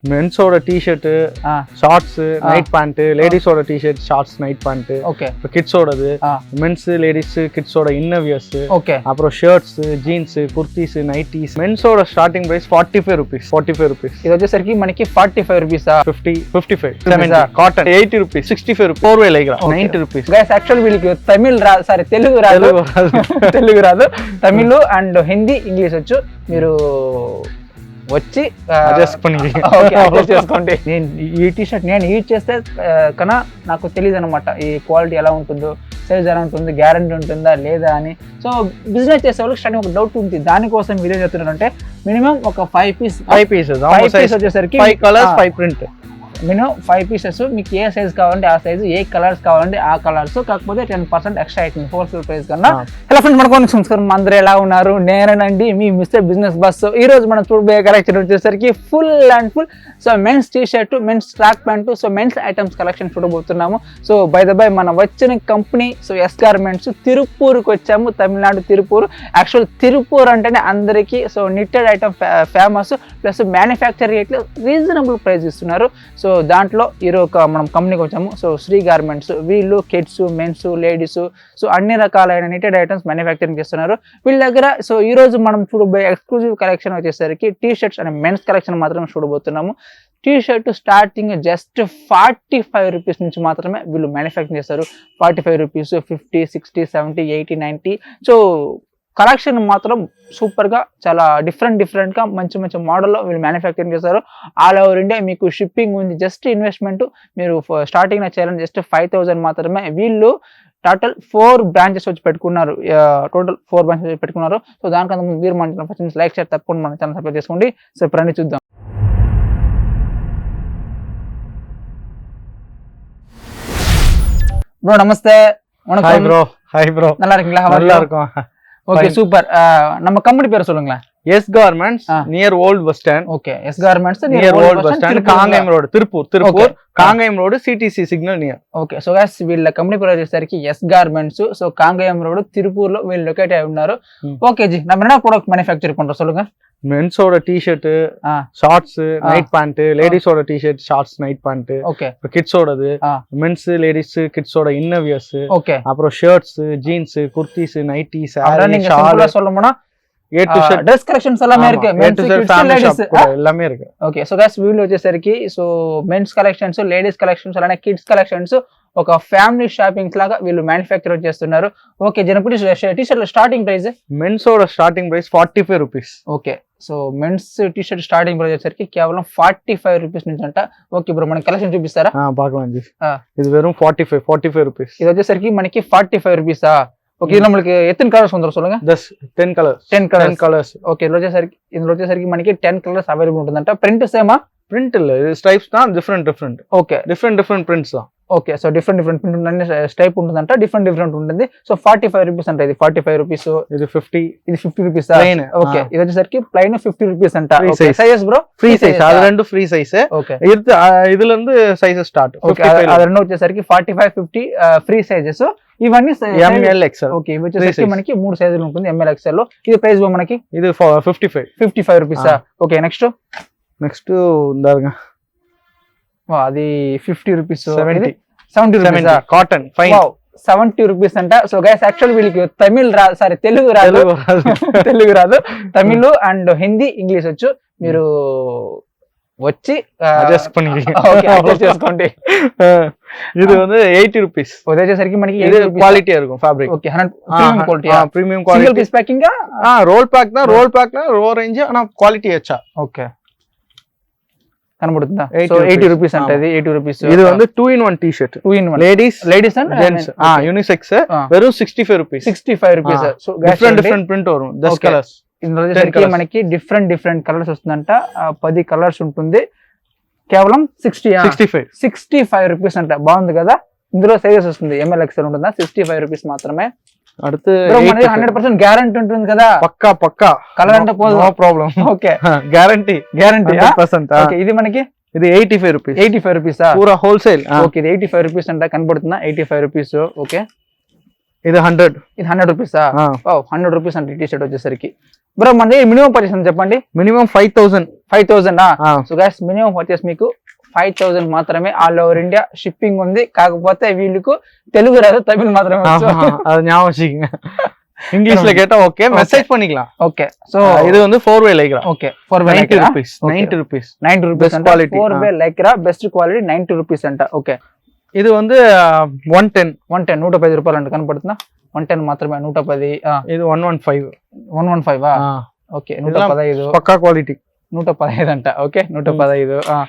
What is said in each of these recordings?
Men's ఓడ t-shirt shorts night pant ladies ఓడ t-shirt shorts night pant okay kids ஓடது men's ladies kids ஓட innerwears okay அப்புறம் shirts jeans kurtis nighties men's ఓడ starting price 45 rupees ఇది వచ్చేసరికి మనకి 45 rupees 50 55 70 cotton 80 rupees 65 rupees 4 way lycra 90 rupees guys actually వీళ్ళకి Tamil sorry Telugu రాదు తెలుగు రాదు తమిళ్ అండ్ హిందీ ఇంగ్లీష్ వచ్చు మీరు వచ్చి చేసుకోండి. నేను ఈ టీషర్ట్ నేను యూజ్ చేస్తే కన్నా నాకు తెలియదు అనమాట ఈ క్వాలిటీ ఎలా ఉంటుందో, సైజ్ ఎలా ఉంటుంది, గ్యారంటీ ఉంటుందా లేదా అని. సో బిజినెస్ చేసే వాళ్ళకి స్టార్టింగ్ ఒక డౌట్ ఉంది. దానికోసం వీడియో చెప్తున్నారంటే మినిమం ఒక 5 పీసెస్ వచ్చేసరికి 5 కలర్స్ 5 ప్రింట్ మినిమం 5 పీసెస్. మీకు ఏ సైజ్ కావాలంటే ఆ సైజు, ఏ కలర్స్ కావాలంటే ఆ కలర్స్, కాకపోతే 10% ఎక్స్ట్రా అవుతుంది హోల్సేల్ ప్రైస్ కన్నా. హలో ఫ్రెండ్స్, మనకు నమస్కారం. అందరూ ఎలా ఉన్నారు? నేనండి మీ మిస్టర్ బిజినెస్ బస్. ఈ రోజు మనం చూడబోయే కలెక్షన్ వచ్చేసరికి full and full so men's T shirt, men's track pant, so men's items collection చూడబోతున్నాము. సో బై ద బై మనం వచ్చిన కంపెనీ సో ఎస్ గార్మెంట్స్ తిరుపూర్కి వచ్చాము, తమిళనాడు తిరుపూర్. యాక్చువల్ తిరుపూర్ అంటేనే అందరికీ so knitted item famous, plus manufacture రేట్లు రీజనబుల్ ప్రైస్ ఇస్తున్నారు. So దాంట్లో ఈరోజు మనం కంపెనీకి వచ్చాము. సో శ్రీ గార్మెంట్స్ వీళ్ళు కిడ్స్, మెన్స్, లేడీస్ సో అన్ని రకాలైన నిటెడ్ ఐటమ్స్ మ్యానుఫ్యాక్చరింగ్ చేస్తున్నారు వీళ్ళ దగ్గర. సో ఈ రోజు మనం చూడబోయే ఎక్స్క్లూజివ్ కలెక్షన్ వచ్చేసరికి టీ షర్ట్స్ అనే మెన్స్ కలెక్షన్ మాత్రమే చూడబోతున్నాము. T shirt starting just 45 rupees నుంచి మాత్రమే వీళ్ళు మ్యానుఫ్యాక్చరింగ్ చేస్తారు. 45 రూపీస్, 50, 60, 70, 80, 90. సో కలెక్షన్ మాత్రం సూపర్గా చాలా డిఫరెంట్గా మంచి మోడల్లో వీళ్ళు మ్యానుఫ్యాక్చరింగ్ చేస్తారు. ఆల్ ఓవర్ ఇండియా మీకు షిప్పింగ్ ఉంది. జస్ట్ ఇన్వెస్ట్మెంట్ మీరు స్టార్టింగ్ చేయాలని జస్ట్ 5,000 మాత్రమే. వీళ్ళు టోటల్ 4 బ్రాంచెస్ వచ్చి పెట్టుకున్నారు. సో దానికన్నా ముందు మీరు మన ఫస్ట్ లైక్ షేర్ తప్పకుండా మన ఛానల్ సబ్స్క్రైబ్ చేసుకోండి. సో ఇప్పుడు చూద్దాం. బ్రో నమస్తే. ஹாய் ப்ரோ நல்லா இருக்கீங்களா? நல்லா இருக்கோம். Okay super. நம்ம கம்பெனி பேர் சொல்லுங்களா? S garments near old bus stand. Okay, S garments near old bus stand, Kangeyam road, Tiruppur Kangeyam road, CTC signal near. Okay, so guys వీళ్ళ కంపెనీ పేరు వచ్చేసరికి S garments. So Kangeyam road, Tiruppur లో వీళ్ళు లొకేట్ అయి ఉన్నారు. ఓకే జీ, நம்ம என்ன ப்ராடக்ட் மேனுஃபேக்சர் பண்றோம் சொல்லுங்க? மென்ஸோட டி-ஷர்ட், ஷார்ட்ஸ் நைட் பேண்ட், லேடிஸோட t-shirt shorts night pant, okay கிட்ஸோடது மென்ஸ் லேடிஸ் கிட்ஸோட இன்னர்வியர்ஸ், ஓகே அப்புறம் ஷர்ட்ஸ், ஜீன்ஸ், குர்தீஸ், நைட்டிஸ், நீங்க சிம்பிளா சொல்லணும்னா A to Z dress collections எல்லாமே இருக்கு. men's kids ladies எல்லாமே இருக்கு. ఓకే, సో గైస్ వీళ్ళు వచ్చేసరికి so men's collections, ladies collections, అలానే కిడ్స్ కలెక్షన్స్ ఒక ఫ్యామిలీ షాపింగ్స్ లాగా వీళ్ళు మ్యానుఫ్యాక్చర్ చేస్తున్నారు. ఓకే, జనపడి టీ-షర్ట్ స్టార్టింగ్ ప్రైస్ మెన్స్ ఓడ starting price 45 rupees. Okay, so men's t-shirt starting price వచ్చేసరికి కేవలం 45 రూపీస్ నుంచి అంట. ఓకే బ్రో, మనకి కలెక్షన్ చూపిస్తారా? பார்க்கலாம் ஜி. இது வெறும் 45 రూపీస్. ఇది వచ్చేసరికి మనకి 45 రూపీసా? ఓకే, ఇది நம்மளுக்கு எத்தனை கலர்ஸ் வந்துரும் சொல்லுங்க? 10 కలర్స్. ఓకే, ఇందులో వచ్చేసరికి మనకి 10 కలర్స్ అవైలబుల్ ఉంటుందంట. ప్రింట్ సేమా? ప్రింట్ இல்ல, ఇది స్ట్రైప్స్ தான் డిఫరెంట్. ఓకే, డిఫరెంట్ ప్రింట్స్ தான். ఓకే, సో డిఫరెంట్ ప్రింట్ అన్ని స్టైప్ ఉంటుందంట. డిఫరెంట్ ఉంటుంది. సో 45 రూపీస్ అంట. ఇది 45 రూపీస్. ఇది 50 రూపీస్. ఓకే, ఇది వచ్చేసరికి ప్లైన్ 50 రూపీస్ అంట. Sizes bro? Free size. అది రెండు ఫ్రీ సైజ్. ఓకే, இதுல இருந்து సైజెస్ స్టార్ట్. ఓకే, అది రెండు వచ్చేసరికి 45, 50 ఫ్రీ సైజెస్. ఇవన్నీ ఎంఎల్ ఎక్స్ఎల్. ఓకే, ఇవి వచ్చేసరికి మనకి 3 సైజులు ఉంటుంది ఎంఎల్ ఎక్స్ఎల్ లో. ఇది ప్రైస్ మనకి ఇది 55 రూపీస్. ఓకే, నెక్స్ట్ ఉందారుగా అది 50 rupees. 70 rupees cotton fine. 70 rupees అంట. సో గైస్ యాక్చువల్ వీళ్ళకి తెలుగు రాదు తమిళ్ అండ్ హిందీ, ఇంగ్లీష్ వచ్చు. మీరు వచ్చి చేసుకోండి. இது வந்து 80 రూపీస్. వచ్చేసరికి మనకి క్వాలిటీ இருக்கும் fabric. Okay, premium quality. Single piece packing roll pack தான். రోల్ రేంజ్ ஆனா క్వాలిటీ అచ్చా. ఓకే, కనబడుతుందా? సో 80 రూపీస్ అంటే ఇది 80 రూపీస్. ఇది வந்து 2-in-1 t-shirt. 2-in-1 ladies and gents unisex. వెறும் 65 rupees. 65 rupees. So different print వரும். 10 కలర్స్. ఇందులో వచ్చేసరికి మనకి డిఫరెంట్ కలర్స్ వస్తుందంట. 10 కలర్స్ ఉంటుంది. కేవలం 65 రూపీస్ అంట. బాగుంది కదా? ఇందులో సైజెస్ వస్తుంది. ఎంఎల్ ఎక్స్ఎల్ ఉంటుందా? 65 రూపీస్ మాత్రమే. அடுத்து 100% గ్యారంటీ ఉంటుంది కదా? పక్కా. కలర్ అంటే పోదు, no problem. Okay, guarantee 100%. Okay, ఇది మనకి ఇది 85 రూపీస్. 85 రూపీస్ పూరా హోల్సేల్. ఓకే, ఇది 85 రూపీస్ అంట. కనబడుతుందా? 85 రూపీస్. ఓకే, ఇది 100. ఇది 100 రూపీసా? 100 రూపీస్ అంటే టీ షర్ట్ వచ్చేసరికి. బ్రో మనది మినిమం పర్చేస్ చెప్పండి. మినిమం 5,000 5,000 సో గైస్ మినిమం వచ్చేసి మీకు 5,000 మాత్రమే ఆల్ ఓవర్ ఇండియా షిప్పింగ్ ఉంది. కాకపోతే వీళ్ళకు తెలుగు రాదు, తమిళ్ మాత్రమే அது ஞாபகம் வச்சுக்கங்க. இங்கிலீஷ்ல கேட்டா ஓகே, மெசேஜ் பண்ணிக்கலாம். ஓகே சோ இது வந்து 4-way lycra. Okay 4-way 90 rupees 90 rupees best quality 4-way lycra best quality 90 rupees అంట. ఓకే ఇది வந்து 110 110 రూపాయలు అంట కనపడుతుందా? 110 మాత్రమే 110. ఇది 115 ఓకే 115 పక్కా క్వాలిటీ 115 అంట. ఓకే 115.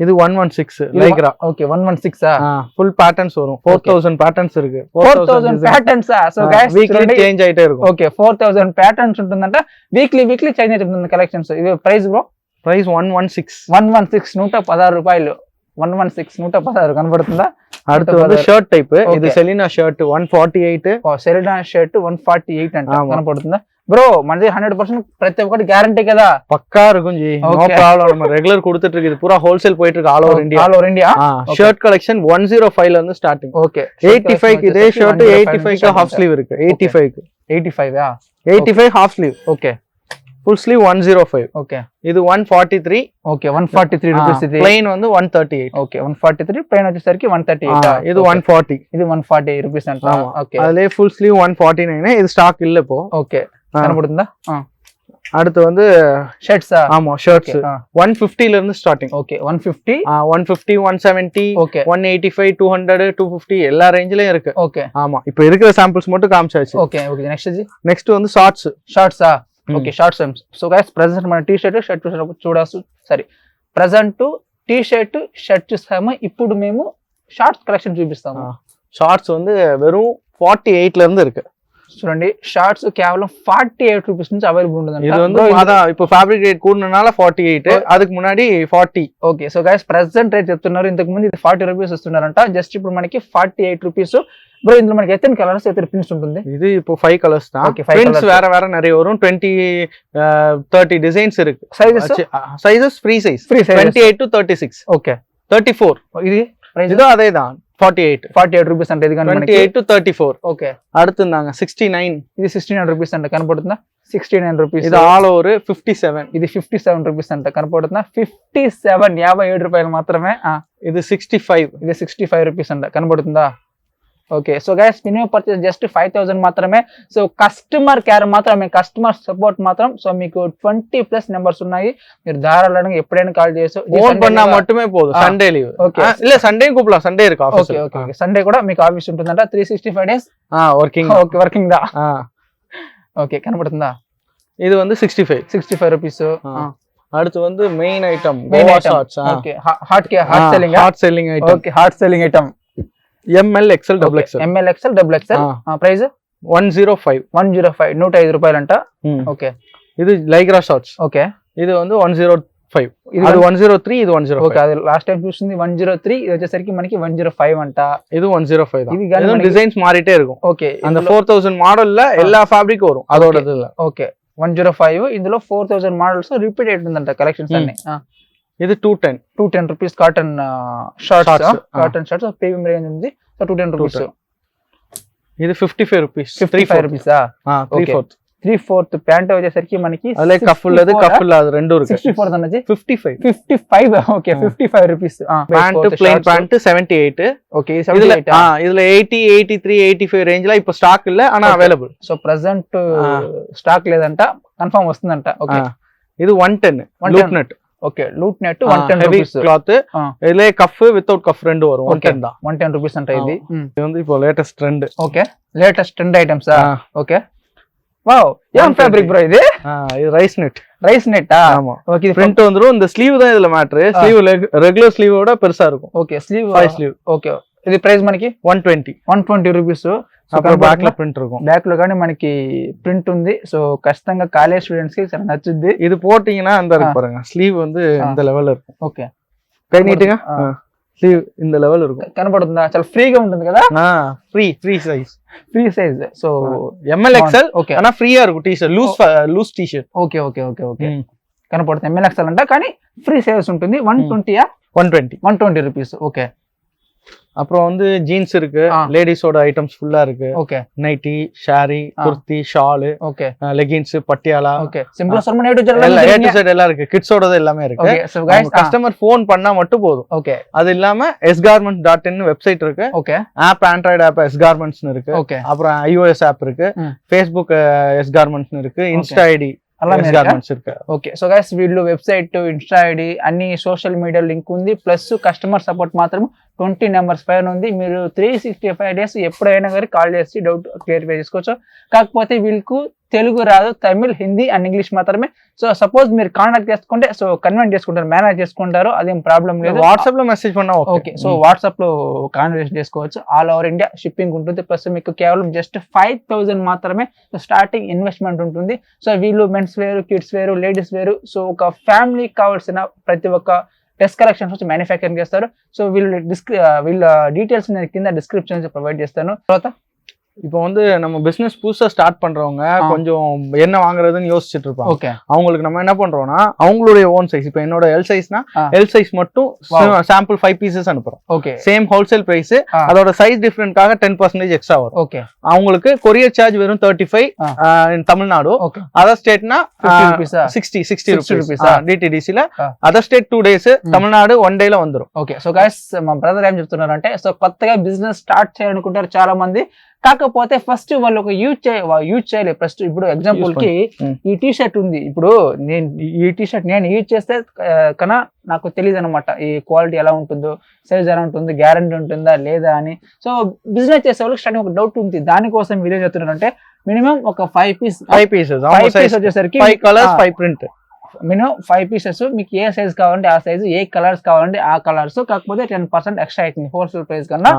இது 116 லைக்ரா. ஓகே 116 ஃபுல் பேட்டர்ன்ஸ் வரும். 4000 பேட்டர்ன்ஸ் இருக்கு. 4000 பேட்டர்న్స్. సో గైస్ వీక్లీ చేంజ్ అయితే இருக்கும். ఓకే 4000 పేటర్న్స్ ఉంటుందంట. వీక్లీ చేంజ్ అవుతుంది కలెక్షన్స్. ఇది ప్రైస్ బ్రో? ప్రైస్ 116 116 రూపాయలు. 116 కనబడుతుందా? அடுத்து வந்து ஷர்ட் டைப். இது செலினா ஷர்ட் 148. సెలినా షర్ట్ 148 అంట కనబడుతుందా? బ్రో మనది 100% ప్రతి ఒక్కటి గ్యారంటీ కదా? పక్కా இருக்கும் ஜி, நோ ப்ராப்ளம். நம்ம ரெகுலர் கொடுத்துட்டு இருக்கு. இது பூரா ஹோல்சேல் போயிட்டு இருக்கு all over India. Shirt collection 105 ல இருந்து ஸ்டார்டிங். ஓகே 85 க்கு இதே ஷர்ட் 85 க்கு ஹாஃப் ஸ்லீவ் இருக்கு. 85 half sleeve. Okay full sleeve 105. Okay இது 143. Okay 143 rupees. இது ப்ளைன் வந்து 138. ஓகே 143 ப்ளைன் వచ్చేసరికి 138. இது 140. இது 140 ரூபீஸ் అంట. ఓకే அதுல ஃபுல் ஸ்லீவ் 149. இது ஸ்டாக் இல்ல இப்போ. ஓகே கனப்படுதா? அடுத்து வந்து ஷர்ட்ஸ். ஆமா ஷர்ட்ஸ் 150 ல இருந்து ஸ்டார்டிங். ஓகே 150 170 185 200 250 எல்லா ரேஞ்சிலயும் இருக்கு. ஓகே ஆமா இப்போ இருக்கிற சாம்பிள்ஸ் மட்டும் காமிச்சாச்சு. ஓகே நெக்ஸ்ட் வந்து shorts. Okay shorts. So guys present మన t-shirt present t-shirt చూస్తాము. ఇప్పుడు మేము షార్ట్స్ కలెక్షన్ చూపిస్తాము. షార్ట్స్ வந்து வெறும் 48 ல இருந்து இருக்கு. చూడండి షార్ట్స్ కేవలం 48 రూపీస్ నుంచి అవైలబుల్ ఉంటుంది. ఇది வந்து அதான் இப்போ ఫ్యాబ్రిక్ రేట్ కూడినனால 48, அதுக்கு முன்னாடி 40. Okay so guys present rate చెప్తున్నారు. ఇంతకు ముందు ఇది 40 రూపీస్ ఇస్తున్నారంట. జస్ట్ ఇప్పుడు మనకి 48 రూపీస్. బ్రో ఇందులో మనకి ఎత్తని కలర్స్ ఎత్తని ప్రింట్స్ ఉంటుంది. ఇది இப்போ 5 కలర్స్ தான். ప్రింట్స్ வேற நிறைய வரும். 20 30 டிசைன்ஸ் இருக்கு. Sizes free size 28 to 36. Okay 34. ఇది ప్రైస్ இது அதேதான் 48 రూపీస్ అంటే. ఇది కానీ 28 to 34. ఓకే அடுத்துందాங்க 69. ఇది 69 రూపీస్ అంటే కనపడుతుందా? 69 రూపీస్. ఇది ఆల్ ఓవర్ 57. ఇది 57 రూపీస్ అంటే కనపడుతుందా? 57 57 రూపాయలు మాత్రమే. ఇది 65. ఇది 65 రూపీస్ అంటే కనపడుతుందా? Okay so guys minimum purchase just 5000 మాత్రమే. సో కస్టమర్ కేర్ మాత్రమే, కస్టమర్ సపోర్ట్ మాత్రం. సో మీకు 20+ నెంబర్స్ ఉన్నాయి. మీరు ధారాళంగా ఎప్పుడైనా కాల్ చేయొచ్చు. ఫోన్ பண்ணா மட்டுமே போதும். Sunday leave. ఓకే இல்ல సండే கூப்பிடலாம். సండే இருக்கு ஆபீஸ். ఓకే సండే కూడా మీకు ఆఫీస్ ఉంటుందంట. 365 డేస్ వర్కింగ్. ఓకే వర్కింగ్ దా. ఓకే కనబడుతుందా? ఇది வந்து 65 రూపీస్. அடுத்து வந்து main item Goa shorts. Okay hot selling item. Okay hot selling item ML XL XXL. Price 105 105 రూపాయలంట. ఓకే ఇది లైక్రా షార్ట్స్. ఓకే ఇది வந்து 105. ఇది 103. ఇది 105. ఓకే అది లాస్ట్ టైం చూసింది 103. ఇది వచ్చేసరికి మనకి 105 అంట. ఇది 105 தான். இது டிசைன்ஸ் மாறிட்டே இருக்கும். ஓகே அந்த 4000 மாடல்ல எல்லா ஃபேப்ரிக் வரும் அதோடது இல்ல. ఓకే 105. ఇందులో 4000 మోడల్స్ రిపీట్ అవుతుందంట కలెక్షన్స్ అన్ని. ఇది 210 rupees cotton shorts. Cotton shorts premium range ఉంది. So 210 rupees. ఇది 55 రూపీస్. 35 రూపీస్. 3/4 ప్యాంట్ వచ్చేసరికి మనకి అదే కఫ్ లేదు రెండు ఇருக்கு. 64 అన్నది 55. Okay 55 rupees. Pant plain pant 78. Okay 78. இதுல 80 83 85 రేంజ్ లో ఇప్పుడు స్టాక్ இல்ல ஆனா అవైలబుల్. సో ప్రెజెంట్ స్టాక్ లేదంట, కన్ఫర్మ్ వస్తుందంట. ఓకే ఇది 110 loop net. Okay loop net 110 rupees cloth. ఇదిలే కఫ్ వితౌట్ కఫ్ రెండు వரும். 110 రూపీస్ అంటే ఇది. ఇది வந்து இப்போ latest trend. Okay latest trend items. Okay wow ఏం ఫ్యాబ్రిక్ బ్రో ఇది? ఇది రైస్ నెట్. ஆமா ஓகே இது பிரிண்ட் வந்துரும். இந்த ஸ்லீவ் தான் இதுல மேட்டர். ஸ்லீவ் ரெகுலர் ஸ்லீவ் விட பெருசா இருக்கும். Okay sleeve 5 sleeve. ஓకే ఇది ప్రైస్ మనకి 120 రూపీస్. అప్పుడు బ్యాక్ లో ప్రింట్ இருக்கும். బ్యాక్ లో కానీ మనకి ప్రింట్ ఉంది. సో ఖచ్చితంగా కాలేజ్ స్టూడెంట్స్ కి చాలా నచ్చుద్ది. ఇది పోటింగ్னா அந்த இருக்கு பாருங்க. ஸ்லீவ் வந்து இந்த லெவல்ல இருக்கும். ఓకే కై నీట్గా స్లీవ్ இந்த లెవెల్ இருக்கும். కనబడుతుందా? చాలా ఫ్రీగా ఉంటుంది కదా. Free size. So ML XL. Okay అన్న ఫ్రీగా இருக்கும். T shirt loose T shirt. ఓకే కనబడుతుంది. ML XL అంట కానీ ఫ్రీ సైజ్ ఉంటుంది. 120 రూపీస్. ఓకే அப்புறம் வந்து ஜீன்ஸ் இருக்கு, லேடிஸோட ஐட்டம்ஸ் ஃபுல்லா இருக்கு. Okay. Nighty, sari, kurti, shawl, okay, leggings, Patiala, okay, சிம்பிளா சொன்னா A to Z எல்லாம் இருக்கு. கிட்ஸோடது எல்லாமே இருக்கு. Okay. So guys customer phone பண்ணா மட்டும் போதும். ஓகே. அது இல்லாம sgarments.in வெப்சைட் இருக்கு. Okay. App Android app sgarments இருக்கு. ஓகே. அப்புறம் iOS ஆப் இருக்கு. Facebook sgarments இருக்கு. இன்ஸ்டா ஐடி ఇருக்கு. ఓకే. సో గైస్ వీళ్ళు వెబ్సైట్, ఇన్స్టా ఐడి అన్ని సోషల్ మీడియా లింక్ ఉంది, ప్లస్ కస్టమర్ సపోర్ట్ మాత్రం 20 నెంబర్స్ పైన ఉంది. మీరు 365 డేస్ ఎప్పుడైనా కానీ కాల్ చేసి డౌట్ క్లియర్ఫై చేసుకోవచ్చు. కాకపోతే వీళ్ళకు తెలుగు రాదు, తమిళ్, హిందీ అండ్ ఇంగ్లీష్ మాత్రమే. సో సపోజ్ మీరు కాంటాక్ట్ చేసుకుంటే సో కన్వెంట్ చేసుకుంటారు, మేనేజ్ చేసుకుంటారు, అదేం ప్రాబ్లం లేదు. వాట్సాప్ లో మెసేజ్ பண்ணா ఓకే. సో వాట్సాప్ లో కాన్వర్సేషన్ చేసుకోవచ్చు. ఆల్ ఓవర్ ఇండియా షిప్పింగ్ ఉంటుంది. ప్లస్ మీకు కేవలం జస్ట్ 5000 మాత్రమే స్టార్టింగ్ ఇన్వెస్ట్మెంట్ ఉంటుంది. సో వీళ్ళు మెన్స్ వేరు, కిడ్స్ వేరు, లేడీస్ వేరు, సో ఒక ఫ్యామిలీకి కావాల్సిన ప్రతి ఒక్క డ్రెస్ కలెక్షన్స్ వచ్చి మ్యానుఫ్యాక్చరింగ్ చేస్తారు. సో వీళ్ళ డీటెయిల్స్ నేను కింద డిస్క్రిప్షన్ ప్రొవైడ్ చేస్తాను. తర్వాత இப்போ வந்து நம்ம பிசினஸ் புதுசா ஸ்டார்ட் பண்றவங்க கொஞ்சம் என்ன வாங்குறதுன்னு யோசிச்சுட்டு இருப்பாங்க. ஓகே. அவங்களுக்கு நம்ம என்ன பண்றோம்னா அவங்களுடைய ஓன் சைஸ், இப்போ என்னோட எல் சைஸ்னா எல் சைஸ் மட்டும் சாம்பிள் 5 பீசஸ் அனுப்புறோம். ஓகே. சேம் ஹோல்சேல் பிரைஸ், அதோட சைஸ் டிஃபரன்ட்காக 10% எக்ஸ்ட்ரா வரும். ஓகே. அவங்களுக்கு கொரியர் சார்ஜ் வெறும் 35 இன் தமிழ்நாடு. அதர் ஸ்டேட்னா 60 rupees டிடிடிசில. Other state 2 days, Tamil Nadu 1 day ல வந்துரும். ఓకే. సో గైస్ మా బ్రదర్ ఏం చెప్తున్నారంటే, సో కొత్తగా బిజినెస్ స్టార్ట్ చేయాలనుకుంటారు చాలా మంది, కాకపోతే ఫస్ట్ వాళ్ళు ఒక యూజ్ చేయాలి. ఫస్ట్ ఇప్పుడు ఎగ్జాంపుల్ కి ఈ టీ షర్ట్ ఉంది, ఇప్పుడు నేను ఈ టీ షర్ట్ నేను యూజ్ చేస్తే కన్నా నాకు తెలియదు అనమాట ఈ క్వాలిటీ ఎలా ఉంటుందో, సైజ్ ఎలా ఉంటుంది, గ్యారంటీ ఉంటుందా లేదా అని. సో బిజినెస్ చేసే వాళ్ళకి స్టార్టింగ్ ఒక డౌట్ ఉంది. దానికోసం వీడియో చెప్తున్నారంటే మినిమం ఒక 5 పీసెస్ వచ్చేసరికి 5 కలర్స్ 5 ప్రింట్, మినిమం 5 పీసెస్. మీకు ఏ సైజ్ కావాలంటే ఆ సైజు, ఏ కలర్స్ కావాలంటే ఆ కలర్స్. కాకపోతే 10% ఎక్స్ట్రా అవుతుంది హోల్సేల్ ప్రైస్ కన్నా.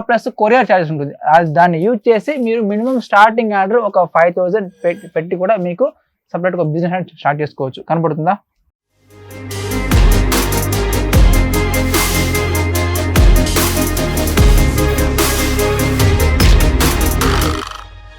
ప్లస్ కొరియర్ ఛార్జెస్ ఉంటుంది. దాన్ని యూజ్ చేసి మీరు మినిమం స్టార్టింగ్ ఆర్డర్ ఒక 5000 పెట్టి కూడా మీకు సపరేట్ గా బిజినెస్ స్టార్ట్ చేసుకోవచ్చు. కనపడుతుందా?